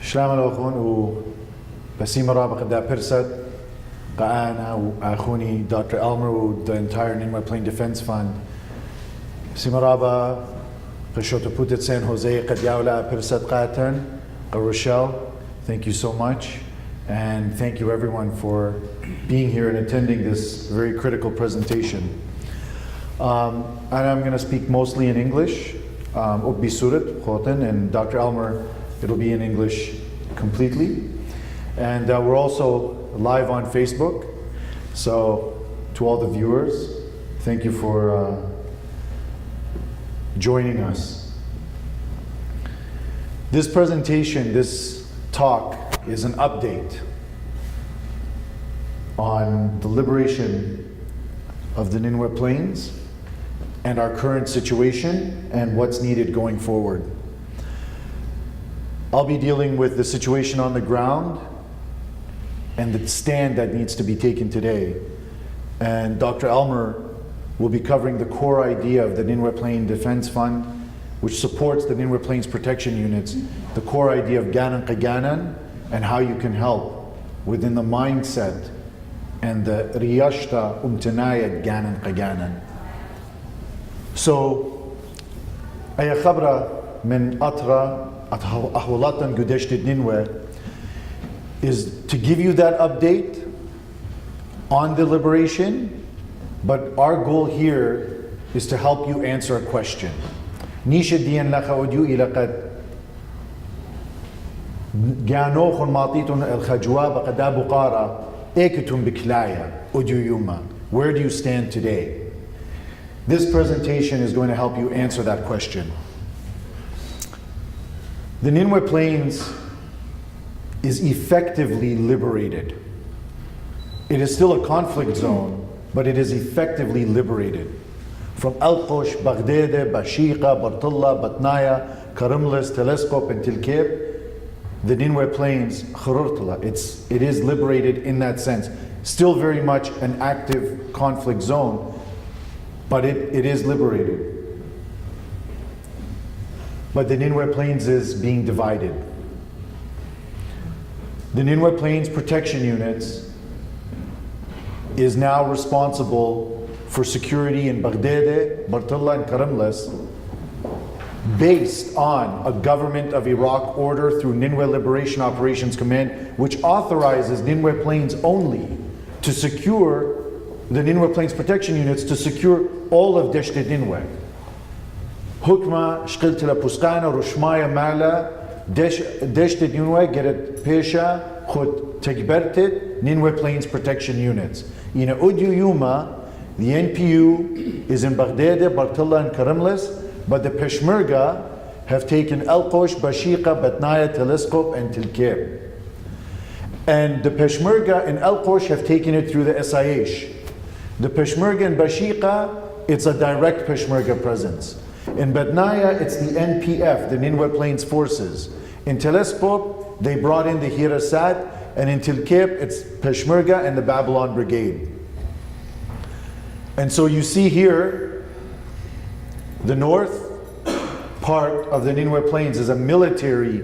شلام الأخون وبسيمة رابق دا برسد قانا وأخوني Dr. Elmer و the entire Nineveh Plain Defence Fund بسيمة رابا قشوتو بوتت San Jose قد ياولا برسد قاتن Rochelle, thank you so much, and thank you everyone for being here and attending this very critical presentation. And I'm going to speak mostly in English, and Dr. Elmer, it'll be in English completely. And we're also live on Facebook, so to all the viewers, thank you for joining us. This presentation, this talk, is an update on the liberation of the Nineveh Plains and our current situation and what's needed going forward. I'll be dealing with the situation on the ground and the stand that needs to be taken today. And Dr. Elmer will be covering the core idea of the Nineveh Plain Defence Fund, which supports the Nineveh Plains Protection Units, the core idea of Ganan Qaganan, and how you can help within the mindset and the Riyashta Umtanayat Ganan Qaganan. So, Aya Khabra min Atra Ahwalatan Gudeshtit Nineveh is to give you that update on the liberation, but our goal here is to help you answer a question. نيش الدين لك أوديو إلى قد جانوخ ماطيتون الخجواب قد أبو قارة إيكتون بكلايا أوديو يوما. Where do you stand today? This presentation is going to help you answer that question. The Nineveh Plains is effectively liberated. It is still a conflict zone, but it is effectively liberated. From Al-Qosh, Baghdad, Bashiqa, Bartullah, Batnaya, Karimlis, Telescope, and Tilkeb, the Nineveh Plains, Khururtala, it is liberated in that sense. Still very much an active conflict zone, but it is liberated. But the Nineveh Plains is being divided. The Nineveh Plains Protection Units is now responsible for security in Baghdad, Bartullah, and Karimlis, based on a government of Iraq order through Nineveh Liberation Operations Command, which authorizes Nineveh Plains only to secure the Nineveh Plains Protection Units, to secure all of Deshtet Nineveh. Hukma, Shqiltila Puskana, Rushmaya Mala, Deshtet Nineveh, Geret Pesha, Khut Tegbertet, Nineveh Plains Protection Units. In Udyu Yuma, the NPU is in Baghdad, Bartullah, and Karimlis, but the Peshmerga have taken Al-Qosh, Bashiqa, Batnaya, Telescope, and Tilkeb. And the Peshmerga in Al-Qosh have taken it through the SIH. The Peshmerga in Bashiqa, it's a direct Peshmerga presence. In Batnaya, it's the NPF, the Nineveh Plains Forces. In Telescope, they brought in the Hirasat, and in Tilkeb, it's Peshmerga and the Babylon Brigade. And so you see here, the north part of the Nineveh Plains is a military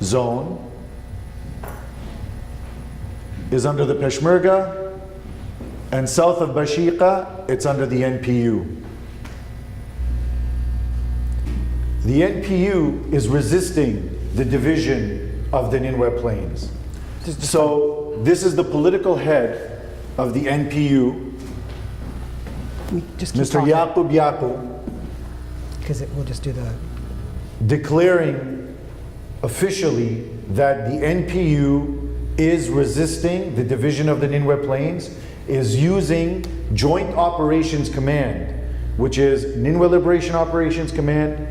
zone, is under the Peshmerga, and south of Bashiqa, it's under the NPU. The NPU is resisting the division of the Nineveh Plains. So this is the political head of the NPU, Mr. Yaqub Yaqub, because we'll just do the declaring officially that the NPU is resisting the division of the Nineveh Plains, is using Joint Operations Command, which is Nineveh Liberation Operations Command,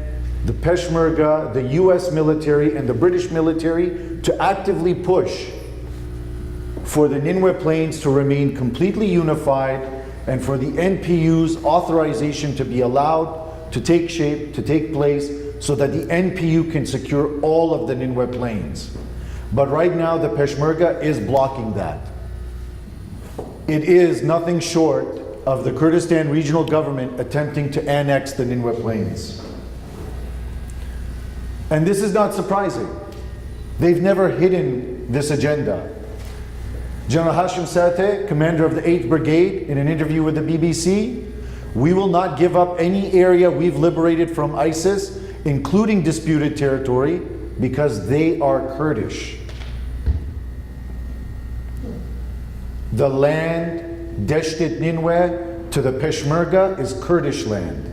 the Peshmerga, the US military, and the British military to actively push for the Nineveh Plains to remain completely unified, and for the NPU's authorization to be allowed to take shape, to take place, so that the NPU can secure all of the Nineveh Plains. But right now the Peshmerga is blocking that. It is nothing short of the Kurdistan regional government attempting to annex the Nineveh Plains. And this is not surprising. They've never hidden this agenda. General Hashim Sateh, commander of the 8th Brigade, in an interview with the BBC, we will not give up any area we've liberated from ISIS, including disputed territory, because they are Kurdish. The land, Deshtet Nineveh, to the Peshmerga is Kurdish land.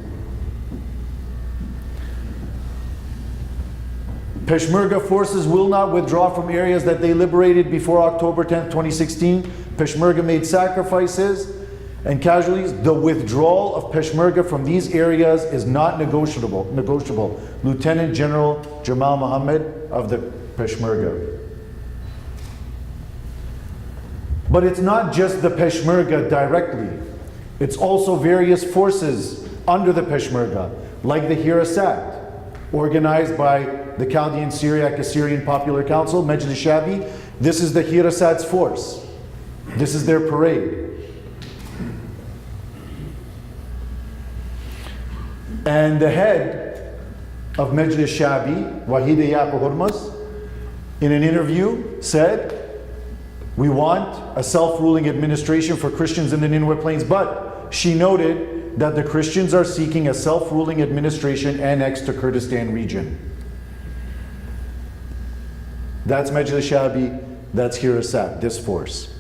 Peshmerga forces will not withdraw from areas that they liberated before October 10th, 2016. Peshmerga made sacrifices and casualties. The withdrawal of Peshmerga from these areas is not negotiable. Lieutenant General Jamal Mohammed of the Peshmerga. But it's not just the Peshmerga directly. It's also various forces under the Peshmerga, like the Hirasat, organized by the Chaldean Syriac Assyrian Popular Council, Majlis Shabi. This is the Hirasat's force. This is their parade. And the head of Majlis Shabi, Wahida Yaqub Hormuz, in an interview said, we want a self-ruling administration for Christians in the Nineveh Plains, but she noted that the Christians are seeking a self-ruling administration annexed to Kurdistan region. That's Majlis Shabi, that's Hirasat, this force.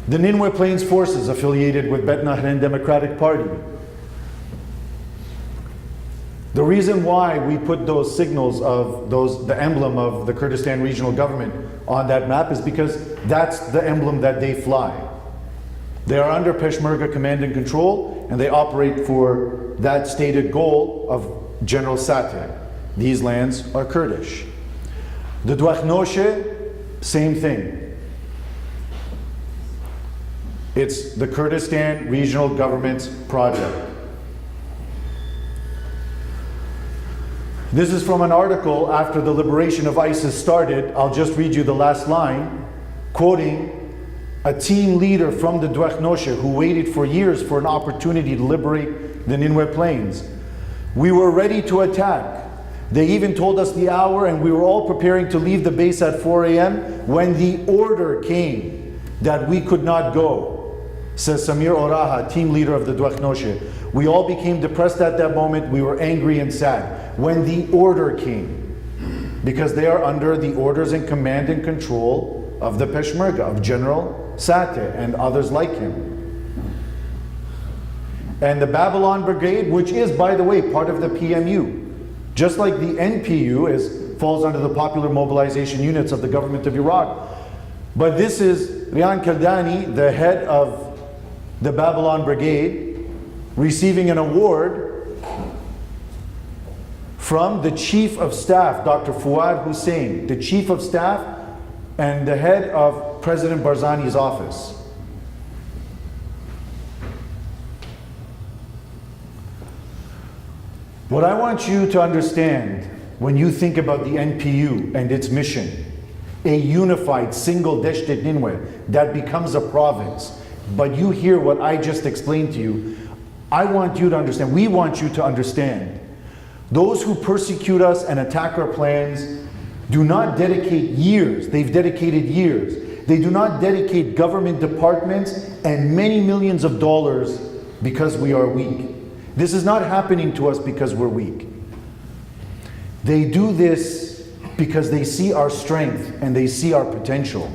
The Nineveh Plains forces affiliated with Bet Nahran Democratic Party. The reason why we put those signals of the emblem of the Kurdistan regional government on that map is because that's the emblem that they fly. They are under Peshmerga command and control, and they operate for that stated goal of General Sateh. These lands are Kurdish. The Dwakhnoshe, same thing. It's the Kurdistan regional government's project. This is from an article after the liberation of ISIS started. I'll just read you the last line, quoting a team leader from the Dwakhnoshe who waited for years for an opportunity to liberate the Nineveh Plains. We were ready to attack. They even told us the hour, and we were all preparing to leave the base at 4 a.m. when the order came that we could not go, says Samir Oraha, team leader of the Dwakhnoshe. We all became depressed at that moment. We were angry and sad when the order came, because they are under the orders and command and control of the Peshmerga, of General Sateh and others like him. And the Babylon Brigade, which is, by the way, part of the PMU, just like the NPU falls under the Popular Mobilization Units of the government of Iraq. But this is Rian Kaldani, the head of the Babylon Brigade, receiving an award from the Chief of Staff, Dr. Fuad Hussein, the Chief of Staff and the head of President Barzani's office. What I want you to understand when you think about the NPU and its mission, a unified single Deshtet Nineveh that becomes a province, but you hear what I just explained to you, I want you to understand, we want you to understand, those who persecute us and attack our plans do not dedicate years, they've dedicated years. They do not dedicate government departments and many millions of dollars because we are weak. This is not happening to us because we're weak. They do this because they see our strength and they see our potential.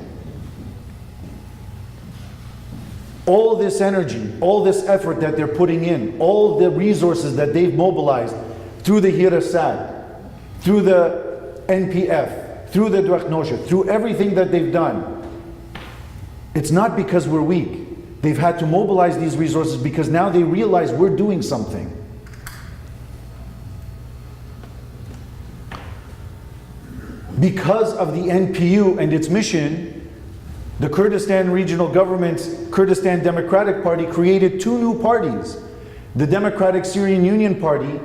All this energy, all this effort that they're putting in, all the resources that they've mobilized through the Hirasat, through the NPF, through the Dwakhnoshe, through everything that they've done, it's not because we're weak. They've had to mobilize these resources because now they realize we're doing something. Because of the NPU and its mission, the Kurdistan regional government's Kurdistan Democratic Party created two new parties. The Democratic Syrian Union Party,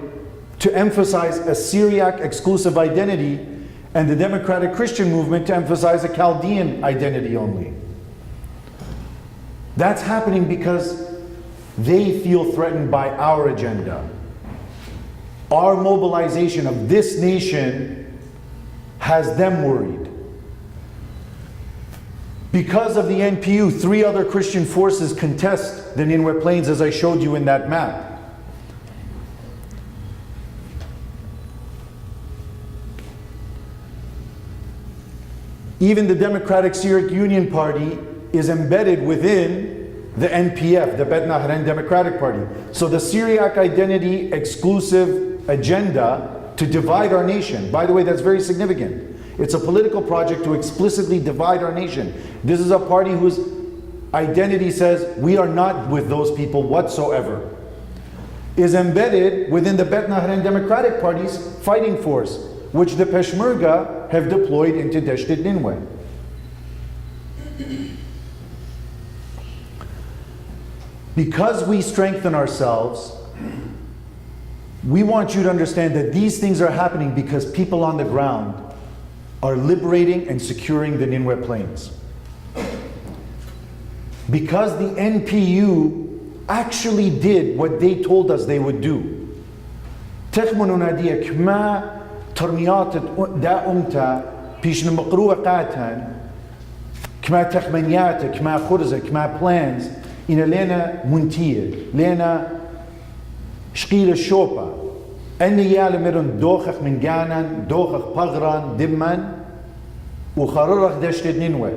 to emphasize a Syriac exclusive identity, and the Democratic Christian Movement to emphasize a Chaldean identity only. That's happening because they feel threatened by our agenda. Our mobilization of this nation has them worried. Because of the NPU, 3 other Christian forces contest the Nineveh Plains, as I showed you in that map. Even the Democratic Syriac Union Party is embedded within the NPF, the Bet Nahran Democratic Party. So the Syriac identity exclusive agenda to divide our nation, by the way, that's very significant. It's a political project to explicitly divide our nation. This is a party whose identity says we are not with those people whatsoever. Is embedded within the Bet Nahran Democratic Party's fighting force, which the Peshmerga have deployed into Dasht Nineveh. Because we strengthen ourselves, we want you to understand that these things are happening because people on the ground are liberating and securing the Nineveh Plains. Because the NPU actually did what they told us they would do. تخمنوا نادية كما ترميات دا أمتا بيش نمقروة قاتن كما تخمنيات كما خرزة كما plans إن لنا منتية لنا شقيل الشوبة أني يالمرن دوخخ من جانان دوخخ بغران دمان وخررخ دشت نينوى.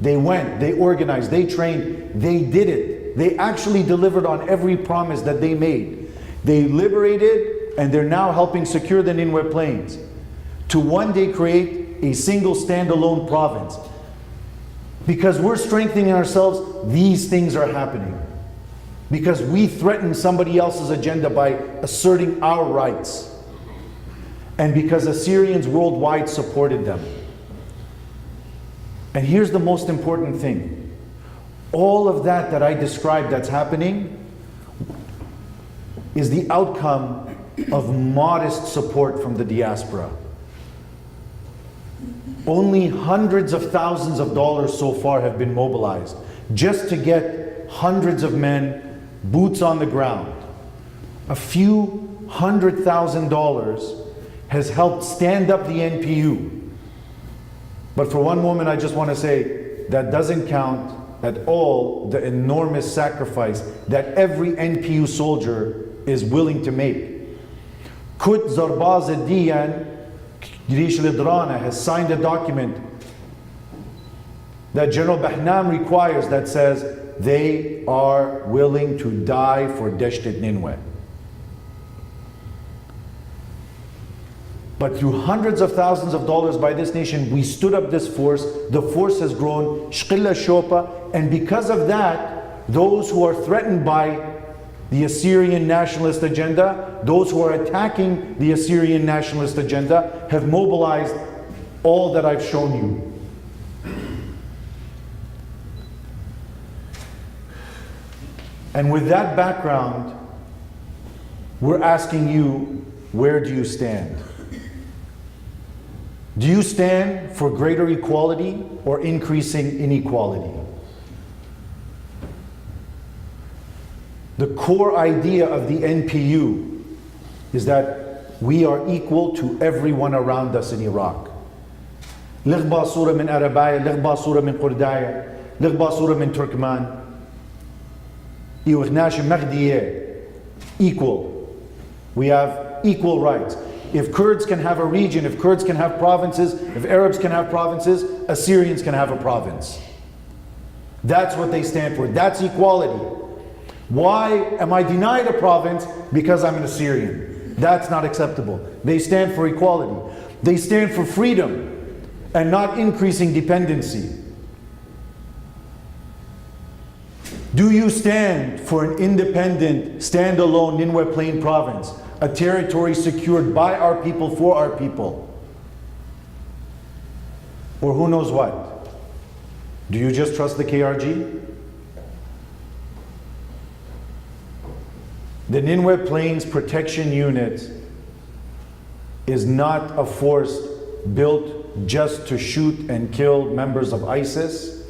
They went, they organized, they trained, they did it. They actually delivered on every promise that they made. They liberated and they're now helping secure the Nineveh Plains to one day create a single standalone province. Because we're strengthening ourselves, these things are happening. Because we threaten somebody else's agenda by asserting our rights. And because Assyrians worldwide supported them. And here's the most important thing. All of that I described that's happening is the outcome of modest support from the diaspora. Only hundreds of thousands of dollars so far have been mobilized just to get hundreds of men, boots on the ground. A few $100,000 has helped stand up the NPU. But for one moment I just want to say that doesn't count at all the enormous sacrifice that every NPU soldier is willing to make. Kut Zarbaz Diyan Girish Lidrana has signed a document that General Bahnam requires that says they are willing to die for Dasht Nineveh. But through hundreds of thousands of dollars by this nation, we stood up this force. The force has grown, Shqilla Shopa, and because of that, those who are threatened by the Assyrian nationalist agenda, those who are attacking the Assyrian nationalist agenda, have mobilized all that I've shown you. And with that background, we're asking you, where do you stand? Do you stand for greater equality or increasing inequality? The core idea of the NPU is that we are equal to everyone around us in Iraq. لغبا صورة من أرباية، لغبا صورة من قرداية، لغبا صورة من تركمان. إيوخناش مغدية. Equal. We have equal rights. If Kurds can have a region, if Kurds can have provinces, if Arabs can have provinces, Assyrians can have a province. That's what they stand for. That's equality. Why am I denied a province? Because I'm an Assyrian. That's not acceptable. They stand for equality. They stand for freedom and not increasing dependency. Do you stand for an independent, standalone Nineveh Plain province? A territory secured by our people, for our people? Or who knows what? Do you just trust the KRG? The Nineveh Plains Protection Unit is not a force built just to shoot and kill members of ISIS.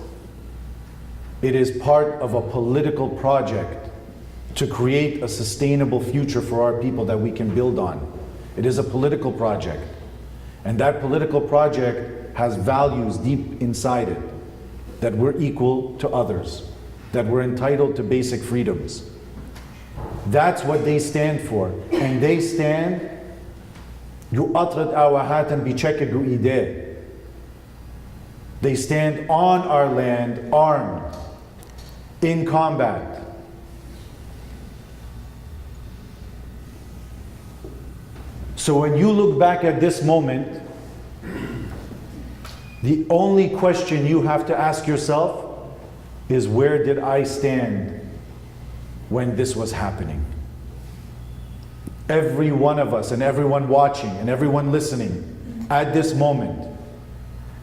It is part of a political project to create a sustainable future for our people that we can build on. It is a political project. And that political project has values deep inside it, that we're equal to others, that we're entitled to basic freedoms. That's what they stand for. And they stand they stand on our land, armed, in combat. So when you look back at this moment, the only question you have to ask yourself is, where did I stand when this was happening? Every one of us and everyone watching and everyone listening at this moment,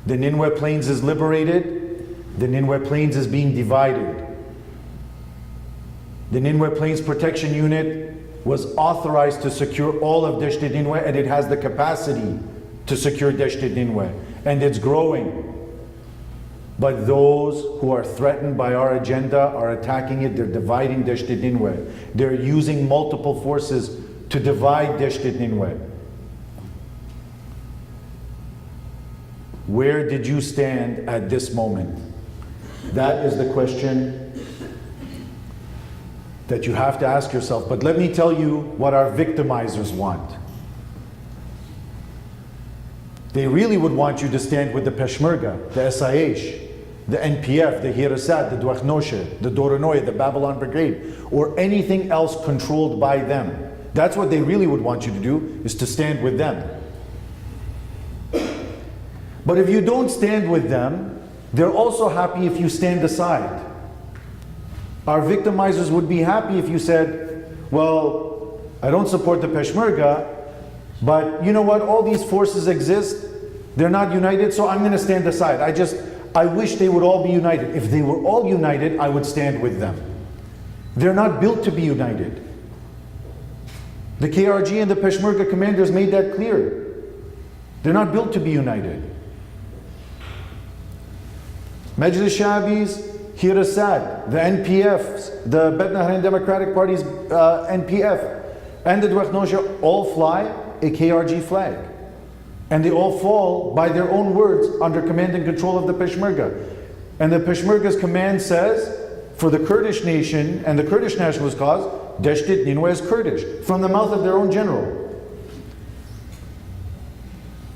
the Nineveh Plains is liberated, the Nineveh Plains is being divided. The Nineveh Plains Protection Unit was authorized to secure all of Dasht Nineveh, and it has the capacity to secure Dasht Nineveh, and it's growing. But those who are threatened by our agenda are attacking it. They're dividing Dasht Nineveh. They're using multiple forces to divide Dasht Nineveh. Where did you stand at this moment? That is the question that you have to ask yourself. But let me tell you what our victimizers want. They really would want you to stand with the Peshmerga, the SIH, the NPF, the Hirasat, the Dwakhnoshe, the Doronoye, the Babylon Brigade, or anything else controlled by them. That's what they really would want you to do, is to stand with them. But if you don't stand with them, they're also happy if you stand aside. Our victimizers would be happy if you said, well, I don't support the Peshmerga, but you know what, all these forces exist, they're not united, so I'm going to stand aside. I wish they would all be united. If they were all united, I would stand with them. They're not built to be united. The KRG and the Peshmerga commanders made that clear. They're not built to be united. Majlis Shabis, Hirasat, the NPFs, the Bet Nahrain Democratic Party's NPF, and the Dwakhnoshe all fly a KRG flag. And they all fall, by their own words, under command and control of the Peshmerga. And the Peshmerga's command says, for the Kurdish nation and the Kurdish nationalist cause, Dasht Nineveh is Kurdish, from the mouth of their own general.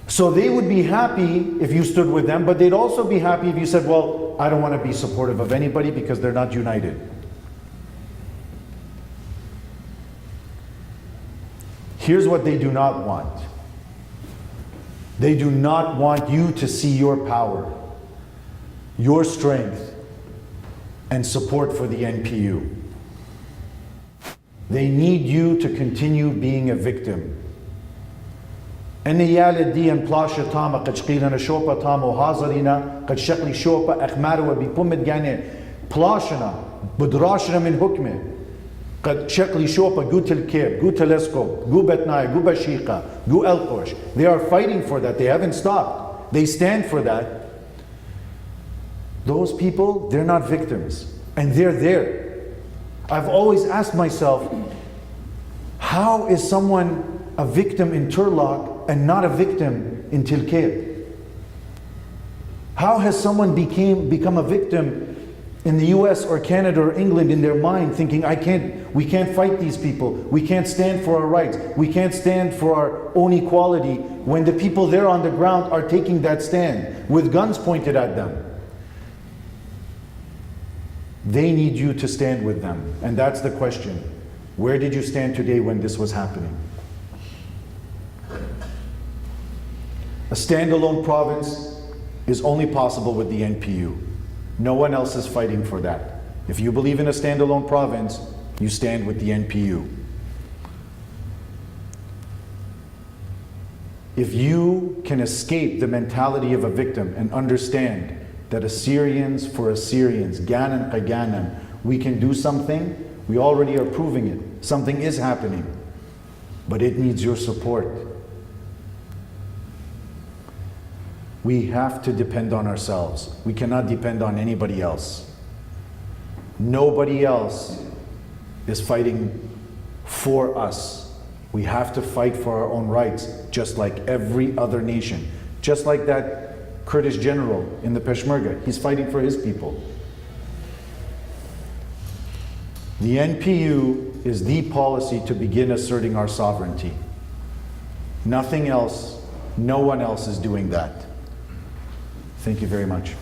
So they would be happy if you stood with them, but they'd also be happy if you said, well, I don't want to be supportive of anybody because they're not united. Here's what they do not want. They do not want you to see your power, your strength, and support for the NPU. They need you to continue being a victim. أن يالدي أن بلاشة تامة قد شقيلنا شوبة تامة وهازرنا قد شقلي شوبة أخمار وبيبومت يعني بلاشنا بدراشنا من حكمه قد شقلي شوبة جو تلكيب جو تلسكوب جو بتناي جو بشيقة جو القوش. They are fighting for that. They haven't stopped. They stand for that. Those people, they're not victims, and they're there. I've always asked myself, how is someone a victim in Turlock and not a victim in Tilkeb? How has someone become a victim in the US or Canada or England in their mind, thinking we can't fight these people, we can't stand for our rights, we can't stand for our own equality, when the people there on the ground are taking that stand with guns pointed at them? They need you to stand with them, and that's the question. Where did you stand today when this was happening? A standalone province is only possible with the NPU. No one else is fighting for that. If you believe in a standalone province, you stand with the NPU. If you can escape the mentality of a victim and understand that Assyrians for Assyrians, Ganan Qaganan, we can do something, we already are proving it. Something is happening, but it needs your support. We have to depend on ourselves. We cannot depend on anybody else. Nobody else is fighting for us. We have to fight for our own rights. just like every other nation. Just like that Kurdish general in the Peshmerga, he's fighting for his people. The NPU is the policy to begin asserting our sovereignty. Nothing else, no one else is doing that. Thank you very much.